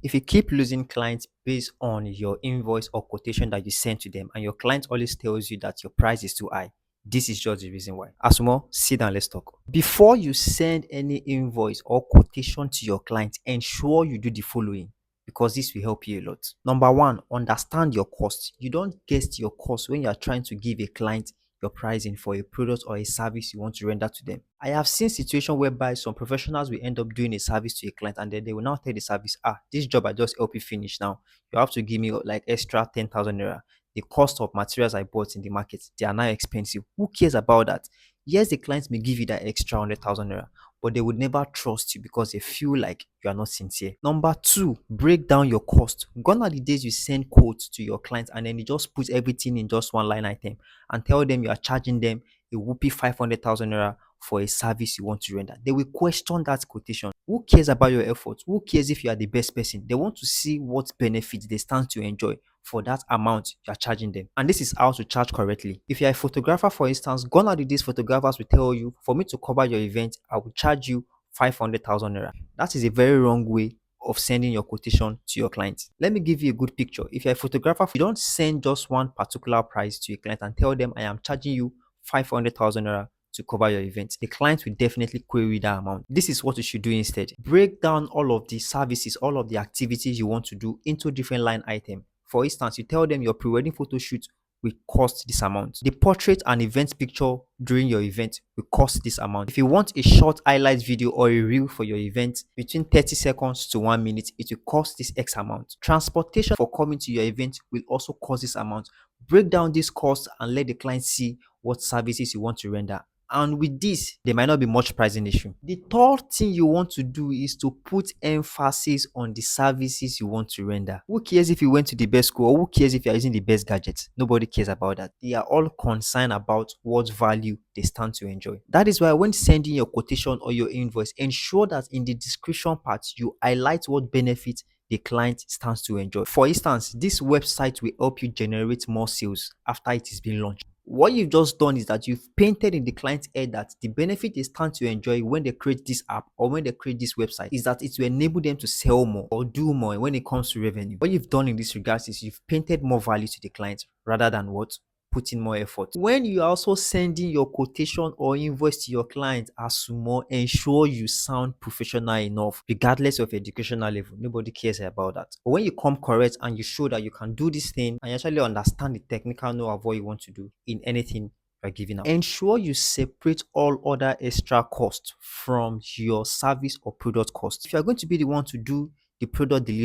If you keep losing clients based on your invoice or quotation that you send to them, and your client always tells you that your price is too high, this is just the reason why. Asumo, sit down, let's talk. Before you send any invoice or quotation to your client, ensure you do the following because this will help you a lot. Number one, understand your cost. You don't guess your cost when you are trying to give a client your pricing for a product or a service you want to render to them. I have seen situations whereby some professionals will end up doing a service to a client and then they will now tell the service, this job I just help you finish now. You have to give me like extra 10,000 naira. The cost of materials I bought in the market, they are now expensive. Who cares about that? Yes, the clients may give you that extra 100,000 naira, but they would never trust you because they feel like you are not sincere. Number two, break down your cost. Gone are the days you send quotes to your clients and then you just put everything in just one line item and tell them you are charging them a whoopee 500,000 naira for a service you want to render. They will question that quotation. Who cares about your efforts? Who cares if you are the best person? They want to see what benefits they stand to enjoy for that amount you are charging them. And this is how to charge correctly. If you are a photographer, for instance, gone are the days photographers will tell you, for me to cover your event, I will charge you 500,000 naira. That is a very wrong way of sending your quotation to your client. Let me give you a good picture. If you're a photographer, you don't send just one particular price to your client and tell them I am charging you 500,000 naira to cover your event. The client will definitely query that amount. This is what you should do instead. Break down all of the services, all of the activities you want to do into different line items. For instance, you tell them your pre-wedding photo shoot will cost this amount. The portrait and event picture during your event will cost this amount. If you want a short highlight video or a reel for your event between 30 seconds to 1 minute, it will cost this X amount. Transportation for coming to your event will also cost this amount. Break down this cost and let the client see what services you want to render. And with this, there might not be much pricing issue. The third thing you want to do is to put emphasis on the services you want to render. Who cares if you went to the best school or who cares if you're using the best gadgets? Nobody cares about that. They are all concerned about what value they stand to enjoy. That is why when sending your quotation or your invoice, ensure that in the description part, you highlight what benefits the client stands to enjoy. For instance, this website will help you generate more sales after it is being launched. What you've just done is that you've painted in the client's head that the benefit they stand to enjoy when they create this app or when they create this website is that it will enable them to sell more or do more when it comes to revenue. What you've done in this regards is you've painted more value to the client rather than what? Putting more effort. When you are also sending your quotation or invoice to your client as more, ensure you sound professional enough regardless of educational level. Nobody cares about that. But when you come correct and you show that you can do this thing and you actually understand the technical know of what you want to do in anything you're giving out, ensure you separate all other extra costs from your service or product cost. If you're going to be the one to do the product delivery